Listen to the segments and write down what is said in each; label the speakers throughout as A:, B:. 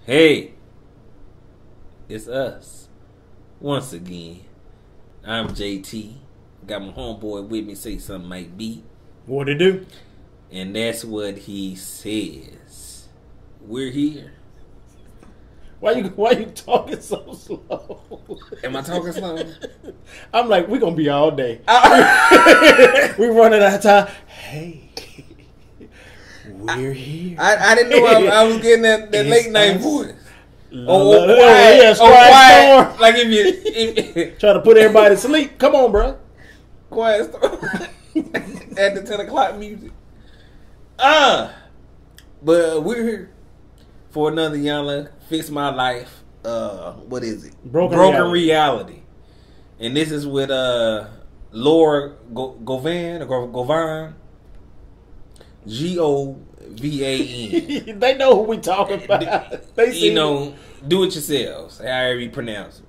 A: Hey, it's us. Once again, I'm JT. Got my homeboy with me, say something might be.
B: What it do?
A: And that's what he says. We're here.
B: Why you talking so slow?
A: Am I talking slow?
B: I'm like, we're gonna be all day. We running out of time. Hey, we're here.
A: I didn't know I was getting that late night voice.
B: Quiet.
A: Quiet. Like if you
B: Try to put everybody to sleep. Come on, bro.
A: Quiet storm. At the 10 o'clock music. But we're here for another Iyanla Fix My Life. What is it?
B: Broken
A: reality. And this is with Laura Govan. Govan. Govan.
B: They know who we talking about. They see
A: do it yourselves. However you pronounce it.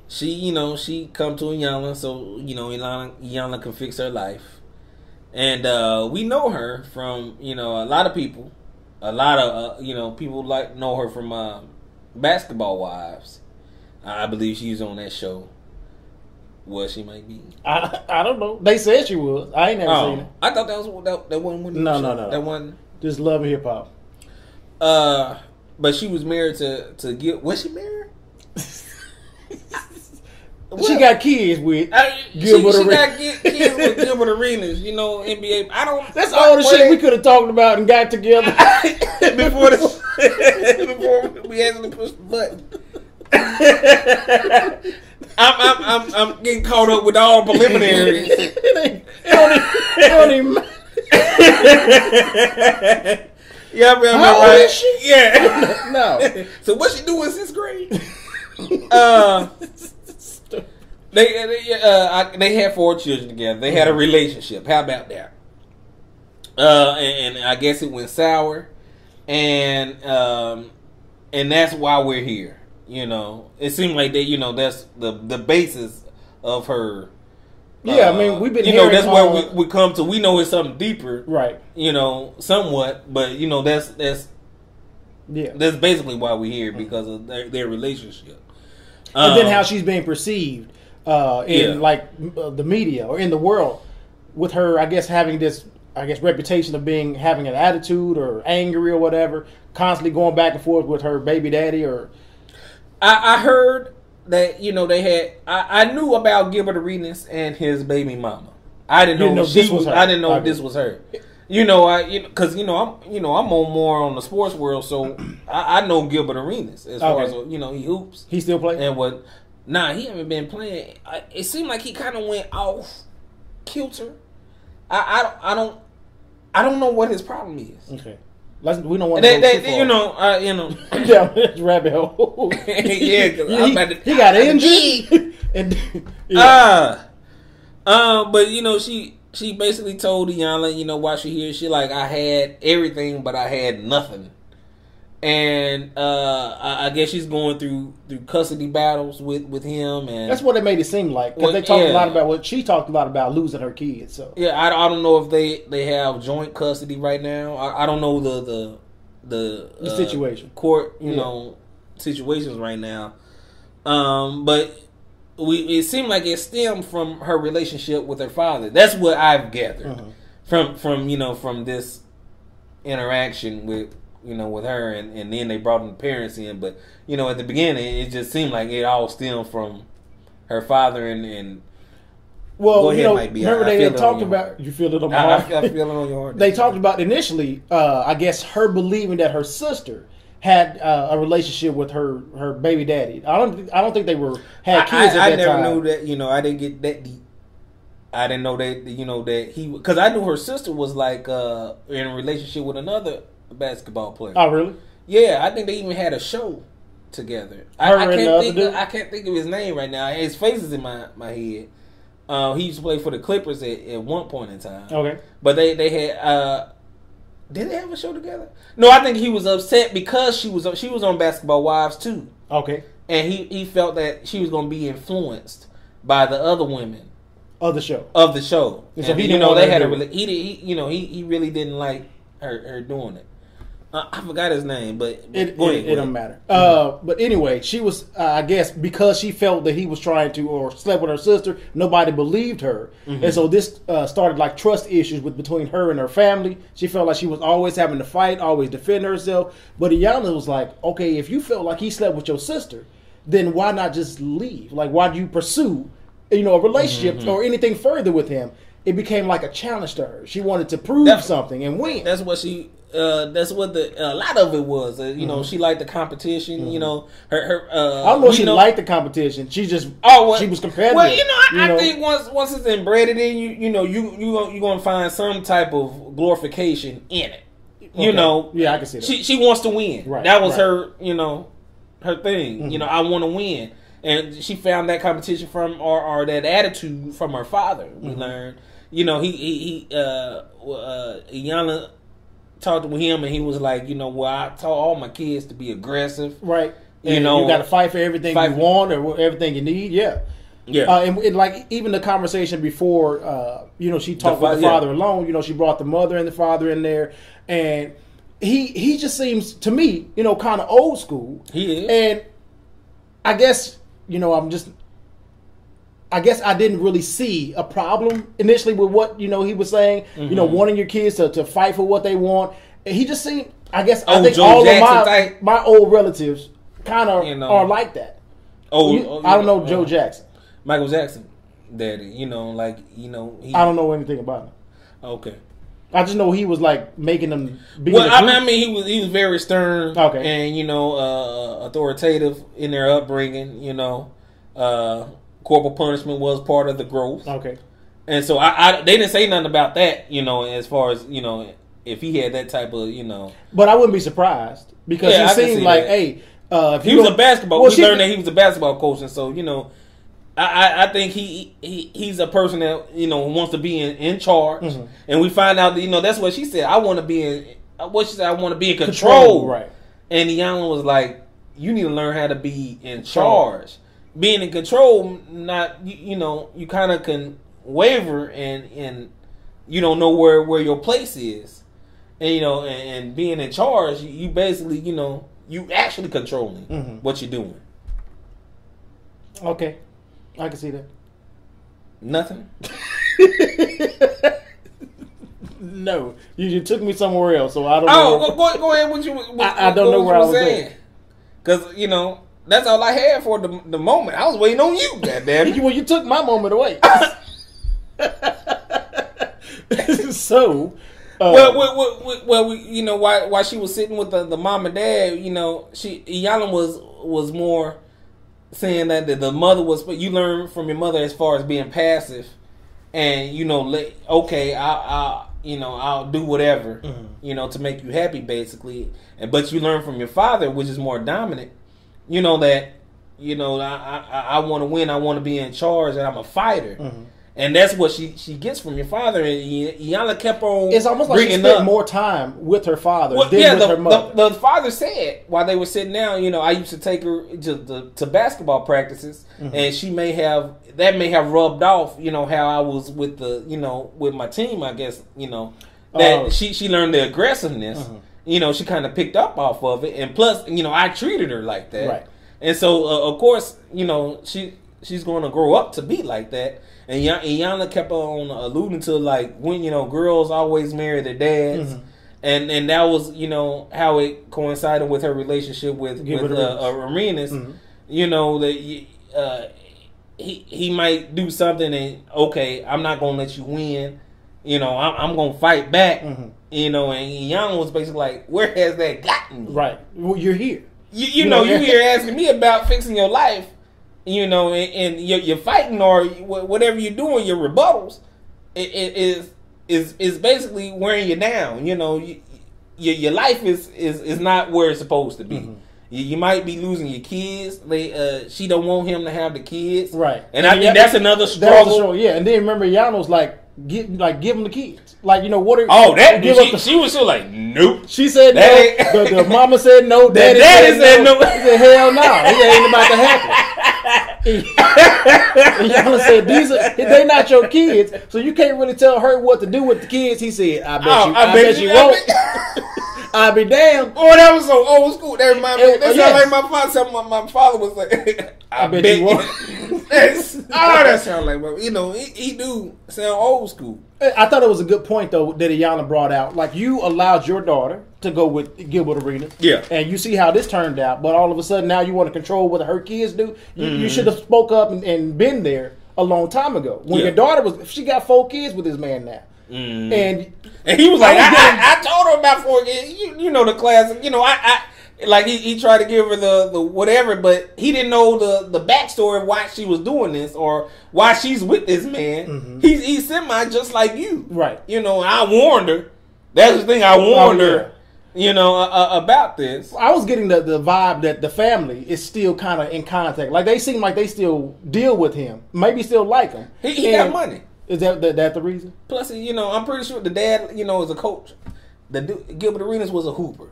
A: She come to Iyanla, so Iyanla can fix her life. And we know her from a lot of people. A lot of people know her from Basketball Wives. I believe she's on that show. Well, she might be.
B: I don't know. They said she was. I ain't never seen it.
A: I thought that was that one.
B: No.
A: That one.
B: Just Love and Hip Hop.
A: But she was married to Gil. Was she married?
B: She got kids with
A: Gilbert Arenas. She got kids with Gilbert Arenas. NBA. I don't.
B: That's all the shit we could have talked about and got together
A: before we actually pushed the button. I'm getting caught up with all preliminaries.
B: It don't even.
A: Yeah, I'm
B: How
A: right.
B: old is she?
A: Yeah.
B: No.
A: So what she do in 6th grade? They had 4 children together. They had a relationship. How about that? And I guess it went sour, and that's why we're here. It seemed like that. That's the basis of her.
B: Yeah, I mean, we've been.
A: That's where we come to. We know it's something deeper,
B: right?
A: Somewhat, but that's basically why we're here, because of their relationship.
B: And then how she's being perceived in the media or in the world, with her, I guess, having this, reputation of having an attitude or angry or whatever, constantly going back and forth with her baby daddy. Or
A: I heard that they had. I knew about Gilbert Arenas and his baby mama. I didn't know this was her. I didn't know this was her. Because I'm more on the sports world, so I know Gilbert Arenas as far as he hoops.
B: He still playing?
A: And what? Nah, he haven't been playing. It seemed like he kind of went off kilter. I don't know what his problem is.
B: Okay. We don't want to go too far. Down rabbit hole.
A: Yeah,
B: he got injured.
A: But she basically told Iyanla, why she here. She like, I had everything, but I had nothing. And I guess she's going through custody battles with him, and
B: that's what it made it seem like. Because they talked a lot about she talked a lot about losing her kids. So
A: yeah, I don't know if they have joint custody right now. I don't know the
B: situation,
A: court situations right now. But it seemed like it stemmed from her relationship with her father. That's what I've gathered from this interaction with her, and then they brought the parents in. But at the beginning, it just seemed like it all stemmed from her father and.
B: Well, remember they talked about. You feel it on my heart.
A: I feel it on your heart.
B: They talked about initially, I guess, her believing that her sister had a relationship with her baby daddy. I don't think they had kids at that time. I
A: never knew that. I didn't get that deep. I didn't know that that he, because I knew her sister was like in a relationship with another basketball player.
B: Oh, really?
A: Yeah, I think they even had a show together. I can't think of his name right now. His face is in my head. He used to play for the Clippers at one point in time.
B: Okay,
A: but they had. Did they have a show together? No, I think he was upset because she was on Basketball Wives too.
B: Okay,
A: and he felt that she was going to be influenced by the other women
B: of the show.
A: And so
B: he didn't know
A: they had he really didn't like her doing it. I forgot his name, but
B: it don't matter. But anyway, she was, I guess, because she felt that he was trying to or slept with her sister, nobody believed her, and so this started like trust issues between her and her family. She felt like she was always having to fight, always defend herself. But Iyanla was like, okay, if you felt like he slept with your sister, then why not just leave? Like, why do you pursue, a relationship or anything further with him? It became like a challenge to her. She wanted to prove something and win.
A: That's what she. That's what a lot of it was. She liked the competition. I
B: don't know if she liked the competition. She just she was competitive.
A: Well, I think once it's embedded in you, you're gonna find some type of glorification in it.
B: Okay. Yeah, I can see that.
A: She wants to win.
B: Right.
A: That was her. Her thing. I want to win, and she found that competition from or that attitude from her father. We learned. Iyanla talked with him, and he was like, I taught all my kids to be aggressive.
B: Right. You got to fight for everything you want or everything you need. Yeah. Yeah. And like even the conversation before, she talked with the father alone. She brought the mother and the father in there, and he just seems to me, kind of old school.
A: He is.
B: And I guess, I guess I didn't really see a problem initially with what, he was saying, wanting your kids to fight for what they want. And he just seemed, I guess, I think Joe all Jackson of my old relatives kind of are like that. I don't know Joe Jackson.
A: Michael Jackson, daddy, I don't
B: know anything about him.
A: Okay.
B: I just know he was like making them be.
A: Well, he was very stern, and authoritative in their upbringing. Corporal punishment was part of the growth.
B: Okay.
A: And so they didn't say nothing about that, as far as, if he had that type of,
B: But I wouldn't be surprised because he seemed like, hey,
A: if he was a basketball. We learned that he was a basketball coach, and so I think he's a person that wants to be in charge, and we find out that that's what she said. I want to be in. What she said, I want to be in control.
B: Right.
A: And Iyanla was like, you need to learn how to be in charge. Being in control, not you kind of can waver and you don't know where your place is, and and being in charge, you basically you actually controlling what you're doing.
B: Okay, I can see that.
A: Nothing.
B: No, you took me somewhere else, so I don't know.
A: Oh, go ahead.
B: I don't know where I was saying,
A: because that's all I had for the moment. I was waiting on you, goddamn.
B: Well, you took my moment away. So,
A: while she was sitting with the mom and dad, Iyanla was more saying that the mother was. But you learn from your mother as far as being passive, and I'll do whatever, to make you happy, basically. But you learn from your father, which is more dominant. That I want to win. I want to be in charge, and I'm a fighter. And that's what she gets from your father. And Iyanla kept on.
B: It's almost like she spent more time with her father than with her mother.
A: The father said while they were sitting down, I used to take her to basketball practices, and she may have rubbed off. How I was with with my team. I guess that she learned the aggressiveness. She kind of picked up off of it, and plus, I treated her like that,
B: right?
A: And so, of course, she's going to grow up to be like that. And Iyanla kept on alluding to like when girls always marry their dads, and that was how it coincided with her relationship with Arenas. That he might do something and I'm not going to let you win. I'm going to fight back. And Iyanla was basically like, where has that gotten me?
B: Right. Well, you're here.
A: You're here asking me about fixing your life, and you're fighting or whatever you're doing, your rebuttals, is basically wearing you down. Your life is not where it's supposed to be. You might be losing your kids. She don't want him to have the kids,
B: right?
A: And I think that's another struggle.
B: Yeah, and then remember, Iyanla's like, give him the kids. Like, what are
A: she was so like, nope.
B: She said no. The mama said no.
A: Daddy said no.
B: He said hell no. It ain't about to happen. Iyanla said they not your kids, so you can't really tell her what to do with the kids. He said, I bet you won't. I'll be damned.
A: Oh, that was so old school. That reminded me. That sounded like my father. Something my father was like, I bet you won't. That sounds like, he do sound old school.
B: I thought it was a good point, though, that Iyanla brought out. Like, you allowed your daughter to go with Gilbert Arenas.
A: Yeah.
B: And you see how this turned out. But all of a sudden, now you want to control what her kids do. You should have spoke up and been there a long time ago. When your daughter she got 4 kids with this man now. And
A: he was like, I told her about 4 kids. You know the classic. Like he tried to give her the whatever, but he didn't know the backstory of why she was doing this or why she's with this man. He's semi just like you,
B: right?
A: I warned her. That's the thing. I warned her. About this.
B: I was getting the vibe that the family is still kind of in contact. Like they seem like they still deal with him, maybe still like him.
A: He got money.
B: Is that the reason?
A: Plus, I'm pretty sure the dad, is a coach. Gilbert Arenas was a hooper.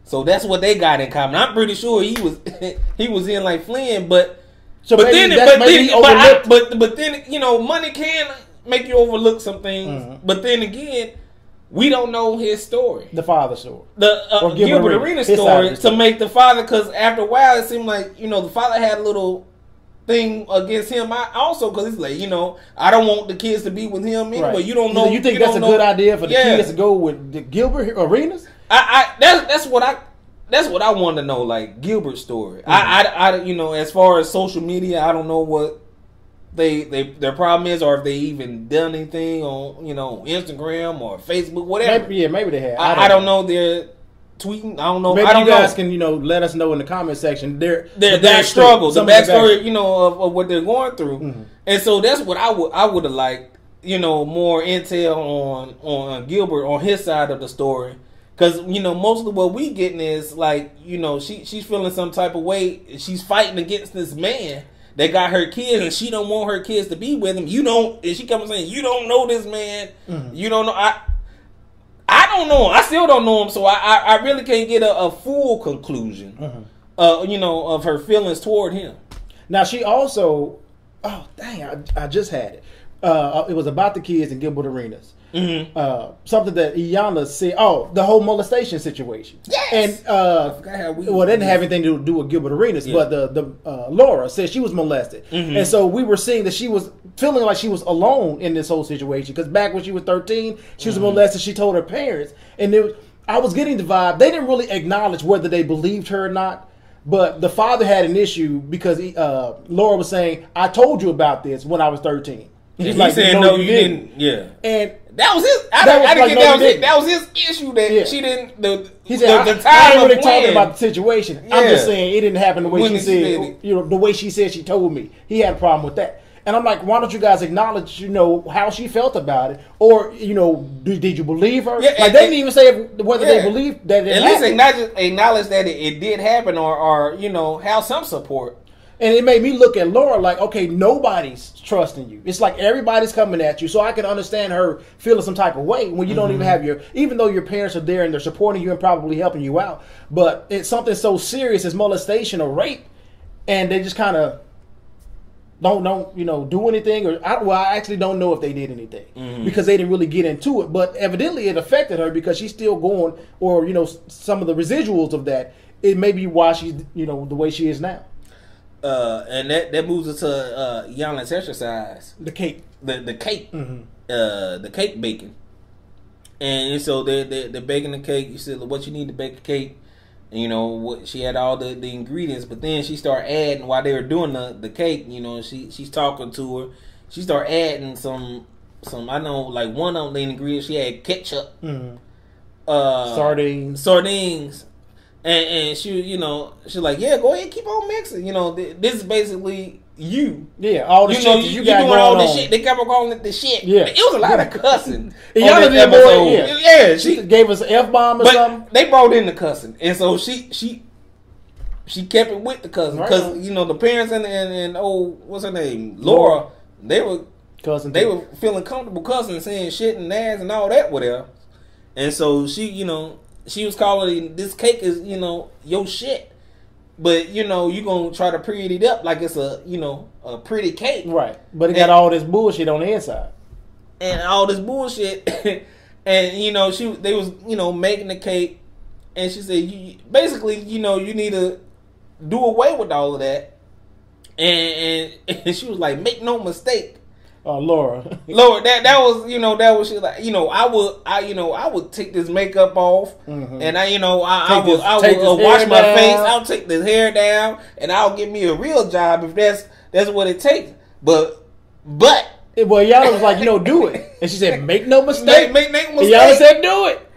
A: So that's what they got in common. I'm pretty sure he was in like Flynn, but then money can make you overlook some things. But then again, we don't know his story,
B: the father's story,
A: the Gilbert Arenas story to make the father. Because after a while, it seemed like the father had a little thing against him. Also, because it's like I don't want the kids to be with him anyway. Right. You don't know.
B: You think that's a good idea for the kids to go with the Gilbert Arenas?
A: That's what I want to know, like Gilbert's story. I as far as social media, I don't know what their problem is, or if they even done anything on Instagram or Facebook, whatever.
B: Maybe they have.
A: I don't know. They're tweeting. I don't know.
B: Maybe you guys can let us know in the comment section their
A: struggle, the backstory, of what they're going through, and so that's what I would have liked, more intel on Gilbert on his side of the story. Because, most of what we getting is like, she's feeling some type of way. She's fighting against this man that got her kids, and she don't want her kids to be with him. And she comes saying, you don't know this man. You don't know. I don't know him. I still don't know him. So I really can't get a full conclusion, of her feelings toward him.
B: Now, she also, I just had it. It was about the kids in Gilbert Arenas. Something that Iyanla said. Oh, the whole molestation situation.
A: Yes.
B: And it didn't have anything to do with Gilbert Arenas, but the Laura said she was molested, and so we were seeing that she was feeling like she was alone in this whole situation because back when she was 13, she was molested. She told her parents, and I was getting the vibe they didn't really acknowledge whether they believed her or not. But the father had an issue because Laura was saying, "I told you about this when I was 13."
A: He's like, saying, "No, you didn't." Yeah,
B: and
A: that was his. That was his issue that she didn't.
B: He said, "I ain't really talking about the situation. I'm just saying it didn't happen the way she said. The way she said she told me. He had a problem with that." And I'm like, why don't you guys acknowledge, how she felt about it, or did you believe her?
A: Yeah,
B: they didn't even say whether they believed that it happened.
A: At least acknowledge that it did happen, or have some support.
B: And it made me look at Laura like, okay, nobody's trusting you. It's like everybody's coming at you. So I can understand her feeling some type of way when you don't even have even though your parents are there and they're supporting you and probably helping you out. But it's something so serious as molestation or rape, and they just kind of don't do anything. I actually don't know if they did anything because they didn't really get into it. But evidently it affected her because she's still going, or some of the residuals of that. It may be why she's the way she is now.
A: And that moves us to Iyanla's exercise.
B: The cake.
A: The cake. The cake baking. And so they're baking the cake. You said what you need to bake a cake. And, what she had all the ingredients, but then she started adding while they were doing the cake. She's talking to her. She started adding some. I know, like one of the ingredients. She had ketchup, sardines. And she, she's like, yeah, go ahead, keep on mixing. This is basically you.
B: Yeah, all the shit you got
A: doing
B: going
A: all
B: on.
A: this shit. They kept on calling it the shit.
B: Yeah,
A: it was a lot of cussing.
B: Iyanla did more. Yeah, she gave us an F-bomb or something.
A: They brought in the cussing, and so she kept it with the cussing because the parents and what's her name, Laura, they were cussing. They were feeling comfortable cussing, saying shit and ass and all that whatever. And so she, she was calling this cake is, your shit. But, you're going to try to pretty it up like it's a pretty cake.
B: Right. But it got all this bullshit on the inside.
A: And all this bullshit. And, they was, making the cake. and she said, basically, you need to do away with all of that. And she was like, make no mistake.
B: Oh, Laura,
A: that was she like, I would take this makeup off, and I would wash my face. I'll take this hair down, and I'll get me a real job if that's what it takes. But
B: well, Iyanla was like, do it, and she said, make no mistake.
A: Make no mistake.
B: Iyanla said, do it.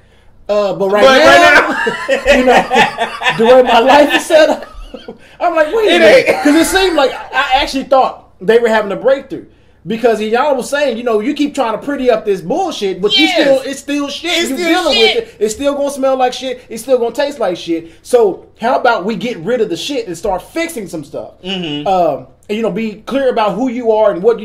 B: But right now, the way my life is set up, I'm like, wait a minute, because it seemed like I actually thought they were having a breakthrough. Because Iyanla was saying, you keep trying to pretty up this bullshit, but it's still shit. You're dealing with it. It's still gonna smell like shit. It's still gonna taste like shit. So how about we get rid of the shit and start fixing some stuff? And be clear about who you are and what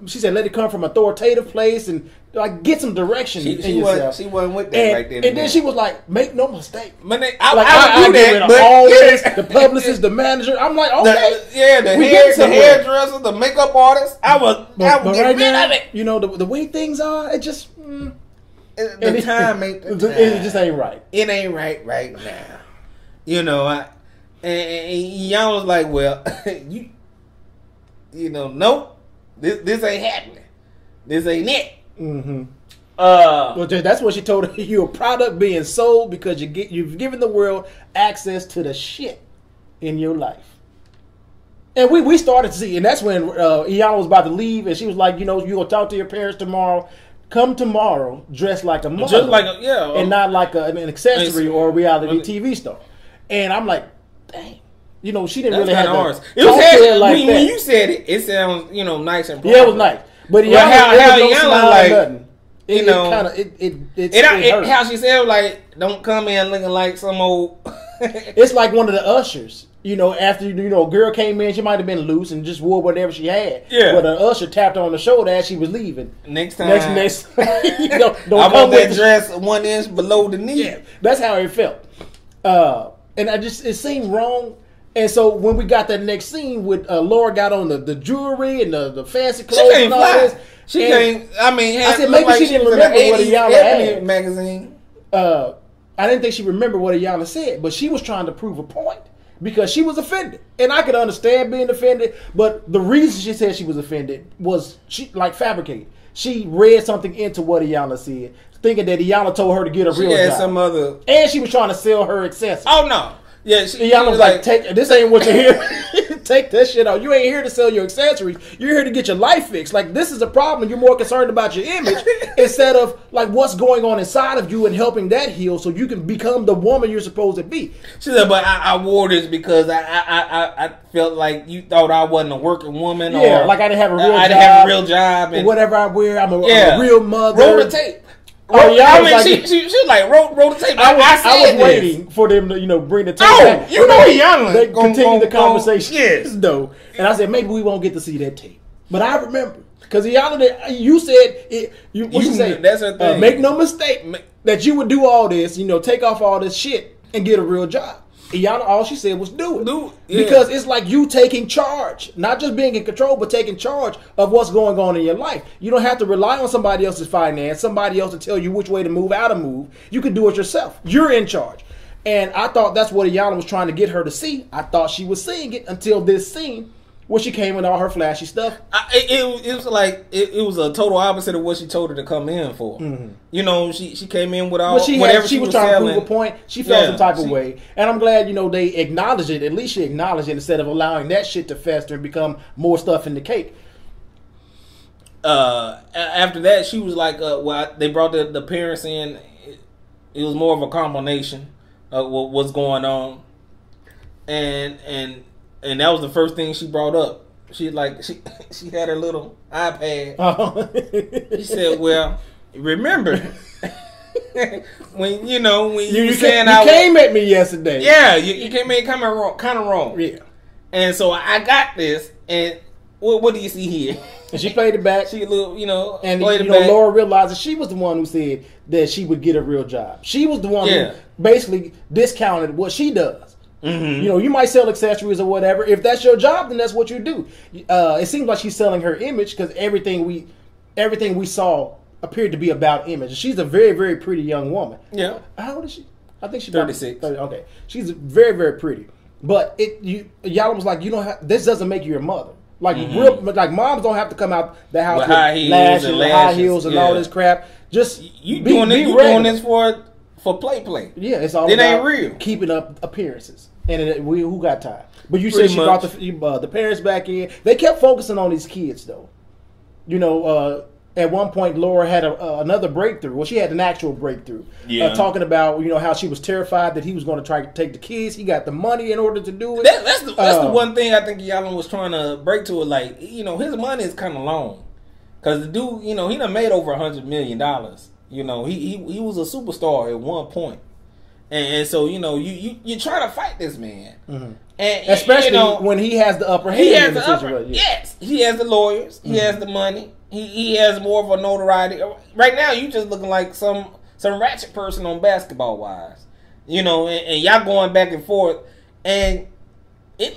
B: she said. Let it come from an authoritative place and like get some direction in yourself.
A: She wasn't with that right then.
B: And then she was like, make no mistake.
A: I do that, but
B: all this, the publicist, the manager. I'm like, okay,
A: the hairdresser, the makeup artist. I would get rid of it.
B: The way things are, it just
A: the time ain't the time.
B: It just ain't right.
A: It ain't right now. And y'all was like, well, nope, this ain't happening. This ain't it.
B: Well, that's what she told her. You're a product being sold because you've given the world access to the shit in your life. And we started to see, and that's when Iyanla was about to leave, and she was like, you're gonna talk to your parents tomorrow. Come tomorrow dressed like a mother,
A: just like
B: and not like an accessory or a reality TV star. And I'm like, dang. She didn't really have ours.
A: It was when you said it. It sounds nice and proper.
B: Yeah, it was nice. But Iyanla, like
A: how she said, like, don't come in looking like some old.
B: It's like one of the ushers. After a girl came in, she might have been loose and just wore whatever she had. Yeah. But an usher tapped her on the shoulder as she was leaving.
A: Next time,
B: don't
A: I want that dress 1 inch below the knee.
B: Yeah, that's how it felt. And it seemed wrong. And so when we got that next scene with Laura got on the jewelry and the fancy clothes and all this.
A: She can't. I
B: said maybe she didn't remember what Iyanla had.
A: Magazine.
B: I didn't think she remembered what Iyanla said, but she was trying to prove a point because she was offended, and I could understand being offended. But the reason she said she was offended was she fabricated. She read something into what Iyanla said, thinking that Iyanla told her to get a real job.
A: Some other,
B: and she was trying to sell her accessories.
A: Oh no. Yeah,
B: Iyanla was like, this ain't what you're here. Take that shit out. You ain't here to sell your accessories. You're here to get your life fixed. Like, this is a problem. You're more concerned about your image instead of like what's going on inside of you and helping that heal so you can become the woman you're supposed to be.
A: She said, but I wore this because I felt like you thought I wasn't a working woman.
B: Yeah, or like I didn't have a real job.
A: I didn't have a real job.
B: And whatever I wear, I'm a real mother.
A: Roll the tape. She like wrote the tape. I was
B: waiting for them to bring the tape back.
A: Iyanla.
B: They continue the conversation. Yes, though. And I said maybe we won't get to see that tape. But I remember because Iyanla, you said it. What you say?
A: That's her thing.
B: Make no mistake that you would do all this. Take off all this shit and get a real job. Iyanla, all she said was do it. Yeah. Because it's like you taking charge. Not just being in control, but taking charge of what's going on in your life. You don't have to rely on somebody else's finance, somebody else to tell you which way to move, how to move. You can do it yourself. You're in charge. And I thought that's what Iyanla was trying to get her to see. I thought she was seeing it until this scene where she came with all her flashy stuff.
A: It was like it was a total opposite of what she told her to come in for. Mm-hmm. She came in with all whatever she was trying
B: to prove a point. She felt some type of way, and I'm glad they acknowledged it. At least she acknowledged it instead of allowing that shit to fester and become more stuff in the cake.
A: After that, she was like, they brought the parents in. It was more of a combination of what was going on, and that was the first thing she brought up. She had her little iPad. Oh. She said, "Well, remember when you
B: came at me yesterday?
A: Yeah, you came in kind of wrong.
B: Yeah,
A: and so I got this. And what do you see here?"
B: And she played it back.
A: She played
B: it back. Laura realized that she was the one who said that she would get a real job. She was the one who basically discounted what she does. Mm-hmm. You might sell accessories or whatever. If that's your job, then that's what you do. It seems like she's selling her image because everything we saw appeared to be about image. She's a very, very pretty young woman.
A: Yeah.
B: How old is she? I think she's
A: 36.
B: 30, okay, she's very, very pretty. But Iyanla was like, you don't have, this doesn't make you your mother. Like real, like moms don't have to come out the house with high heels and all this crap. Just
A: you doing this for play.
B: Yeah, it's all.
A: It ain't real.
B: Keeping up appearances, and who got time? But you said she brought the parents back in. They kept focusing on these kids, though. You know, at one point, Laura had another breakthrough. Well, she had an actual breakthrough. Yeah. Talking about, you know, how she was terrified that he was going to try to take the kids. He got the money in order to do it.
A: That's the one thing I think Iyanla was trying to break to it. Like, you know, his money is kind of long. Because the dude, you know, he done made over $100 million. You know, he was a superstar at one point. And so, you know, you're trying to fight this man. Mm-hmm. And
B: especially, you know, when he has the upper hand in the situation.
A: Yes. He has the lawyers. He has the money. He has more of a notoriety. Right now, you just looking like some ratchet person on Basketball Wives. You know, and y'all going back and forth. And you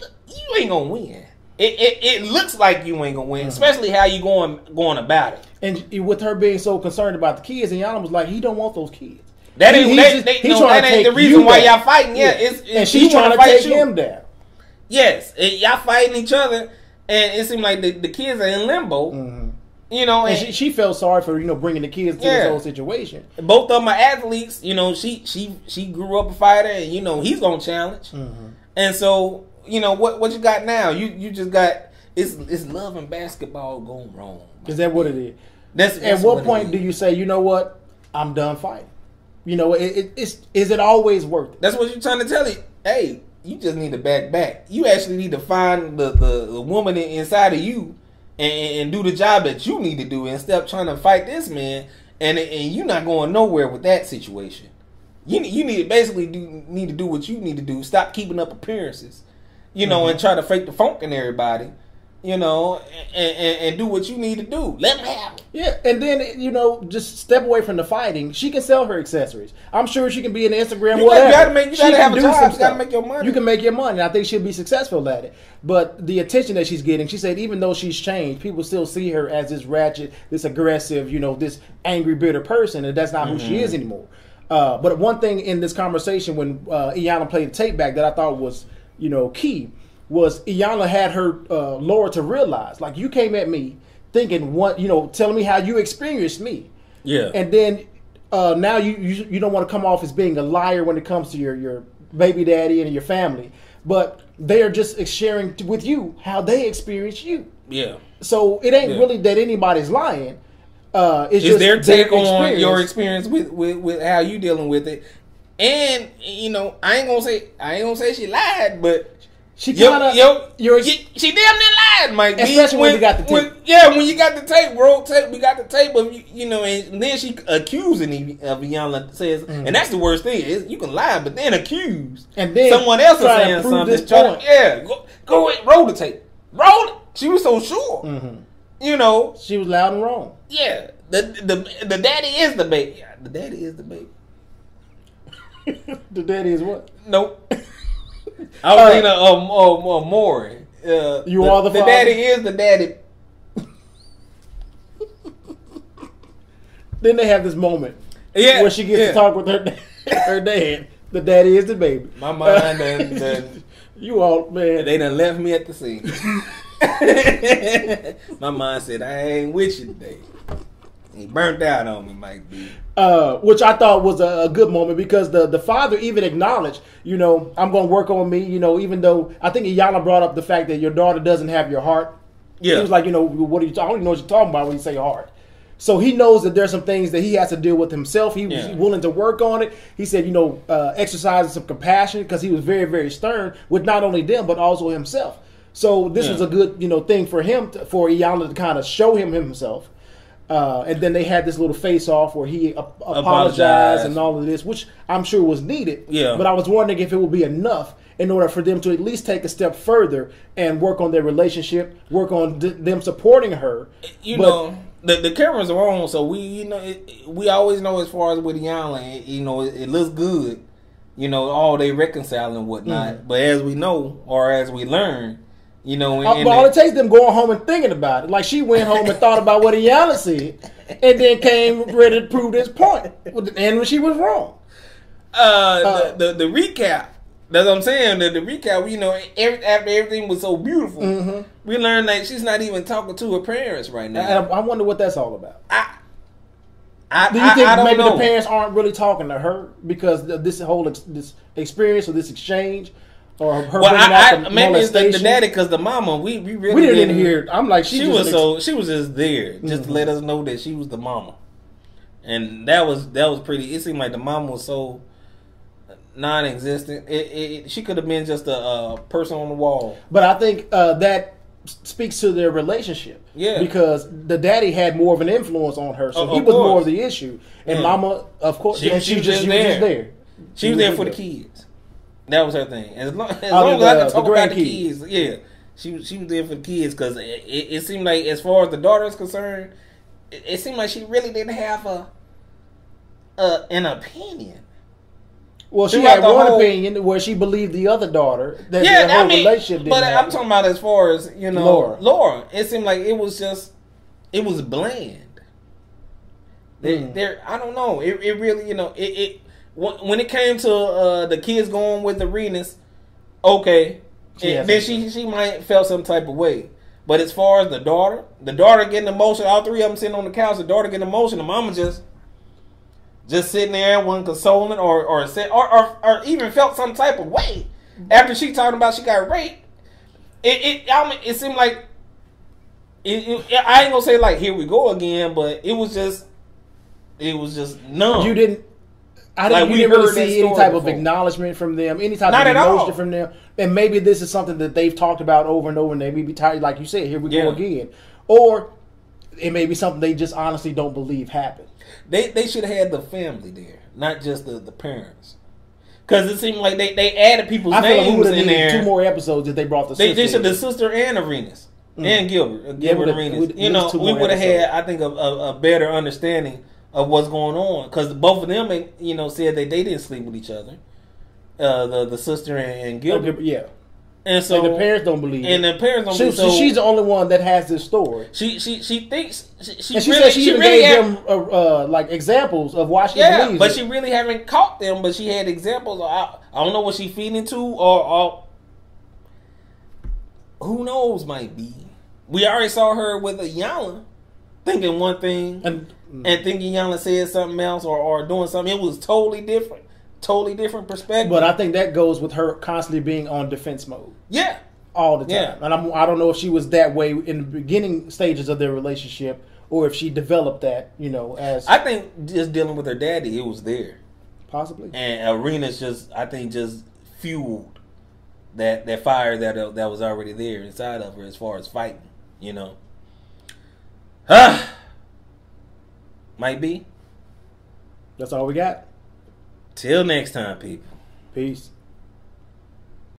A: ain't going to win. It looks like you ain't going to win, especially how you going about it.
B: And with her being so concerned about the kids, and Iyanla was like, he don't want those kids.
A: That ain't the reason why y'all fighting. Yeah,
B: and she's trying to take him down.
A: Yes, y'all fighting each other, and it seemed like the kids are in limbo. Mm-hmm. You know,
B: and she felt sorry for, you know, bringing the kids to this whole situation.
A: Both of them are athletes. You know, she grew up a fighter, and you know he's gonna challenge. Mm-hmm. And so, you know, what you got now? You just got it's love and basketball going wrong.
B: Is that what it is? That's at what point do you say, you know what, I'm done fighting? You know, is it always worth it?
A: That's what you're trying to tell you. Hey, you just need to back. You actually need to find the woman inside of you and do the job that you need to do instead of trying to fight this man. And you're not going nowhere with that situation. You need to basically need to do what you need to do. Stop keeping up appearances, you know, and try to fake the funk in everybody. You know, and do what you need to do. Let them have it.
B: Yeah, and then, you know, just step away from the fighting. She can sell her accessories. I'm sure she can be an Instagram, whatever.
A: You gotta have a job. You gotta make your money.
B: You can make your money. I think she'll be successful at it. But the attention that she's getting, she said, even though she's changed, people still see her as this ratchet, this aggressive, you know, this angry, bitter person, and that's not who she is anymore. But one thing in this conversation when Iyanla played the tape back that I thought was, you know, key, was Iyanla had her Laura to realize, like, you came at me thinking what, you know, telling me how you experienced me.
A: Yeah.
B: And then now you don't want to come off as being a liar when it comes to your baby daddy and your family. But they are just sharing with you how they experience you.
A: Yeah.
B: So it ain't really that anybody's lying. It's
A: just their take
B: on
A: your experience with how you dealing with it. And, you know, I ain't gonna say she lied, but
B: she kind of
A: she damn near lied, Mike.
B: Especially when you got the tape.
A: When you got the tape, roll tape, we got the tape of you know, and then she accusing of Iyanla says, and that's the worst thing is you can lie, but then accuse,
B: and then
A: someone else is saying something. Go ahead, roll the tape, roll it. She was so sure, you know,
B: she was loud and wrong.
A: Yeah, the daddy is the baby. The daddy is the baby.
B: The daddy is what?
A: Nope. I was thinking of Maury.
B: You are the father?
A: The daddy is the daddy.
B: Then they have this moment where she gets to talk with her dad. The daddy is the baby.
A: My mind and
B: you all, man.
A: They done left me at the scene. My mind said, I ain't with you today. He burnt out on me, Mike B.
B: Which I thought was a good moment because the father even acknowledged, you know, I'm going to work on me, you know, even though I think Iyanla brought up the fact that your daughter doesn't have your heart. Yeah. He was like, you know, what are you? I don't even know what you're talking about when you say heart. So he knows that there's some things that he has to deal with himself. He was willing to work on it. He said, you know, exercising some compassion because he was very, very stern with not only them but also himself. So this was a good, you know, thing for him, for Iyanla to kind of show him himself. And then they had this little face-off where he apologized and all of this, which I'm sure was needed. Yeah. But I was wondering if it would be enough in order for them to at least take a step further and work on their relationship, work on them supporting her.
A: You know, the cameras are on, so we always know as far as with Iyanla, you know, it looks good. You know, all they reconcile and whatnot. But as we know, or as we learn, you know,
B: all it takes them going home and thinking about it. Like she went home and thought about what Iyanla said, and then came ready to prove this point, and when she was wrong.
A: The recap. That's what I'm saying. The recap. You know, after everything was so beautiful, we learned that she's not even talking to her parents right now.
B: I wonder what that's all about.
A: Do you think
B: maybe the parents aren't really talking to her because of this whole this experience or this exchange, or her bringing out the
A: maybe it's
B: molestation?
A: the daddy because the mama we really
B: we didn't hear. I'm like
A: she was just there just to let us know that she was the mama, and that was pretty. It seemed like the mama was so non-existent. She could have been just a person on the wall.
B: But I think that speaks to their relationship.
A: Yeah.
B: Because the daddy had more of an influence on her, so he was more of the issue. And mama, of course, she was just there.
A: She was there for the kids. That was her thing. As long as I could talk about the kids, yeah. She was there for the kids because it seemed like, as far as the daughter is concerned, it seemed like she really didn't have an opinion.
B: Well, she had one opinion where she believed the other daughter. That the whole relationship didn't happen.
A: I'm talking about as far as, you know, Laura. It seemed like it was bland. I don't know. It really, you know, when it came to the kids going with Arenas, okay, then she might felt some type of way. But as far as the daughter getting emotional, all three of them sitting on the couch, the daughter getting emotional, the mama just sitting there, wasn't consoling or even felt some type of way after she talking about she got raped. It seemed like I ain't gonna say like here we go again, but it was just numb.
B: You didn't really see any type of acknowledgement from them, any type of emotion from them. And maybe this is something that they've talked about over and over, and they may be tired, like you said, here we go again. Or it may be something they just honestly don't believe happened.
A: They should have had the family there, not just the parents. Because it seemed like they added people's names in there.
B: 2 more episodes if they brought the sister.
A: They said the sister and Arenas. And Gilbert Arenas. You know, we would have had, I think, a better understanding of what's going on. Because both of them, you know, said that they didn't sleep with each other. The sister and Gilbert.
B: Yeah.
A: And so
B: the parents don't believe it.
A: And the parents don't believe it.
B: So she's the only one that has this story.
A: She thinks she
B: even gave them like examples of why she believes
A: but
B: it.
A: she really haven't caught them. But she had examples. I don't know what she feeding to, or who knows, might be. We already saw her with Iyanla thinking one thing and thinking Iyanla said something else or doing something. It was totally different perspective.
B: But I think that goes with her constantly being on defense mode.
A: Yeah.
B: All the time. Yeah. And I don't know if she was that way in the beginning stages of their relationship or if she developed that, you know, as...
A: I think just dealing with her daddy, it was there.
B: Possibly.
A: And Arenas just fueled that fire that was already there inside of her as far as fighting, you know. Might be.
B: That's all we got.
A: Till next time, people.
B: Peace.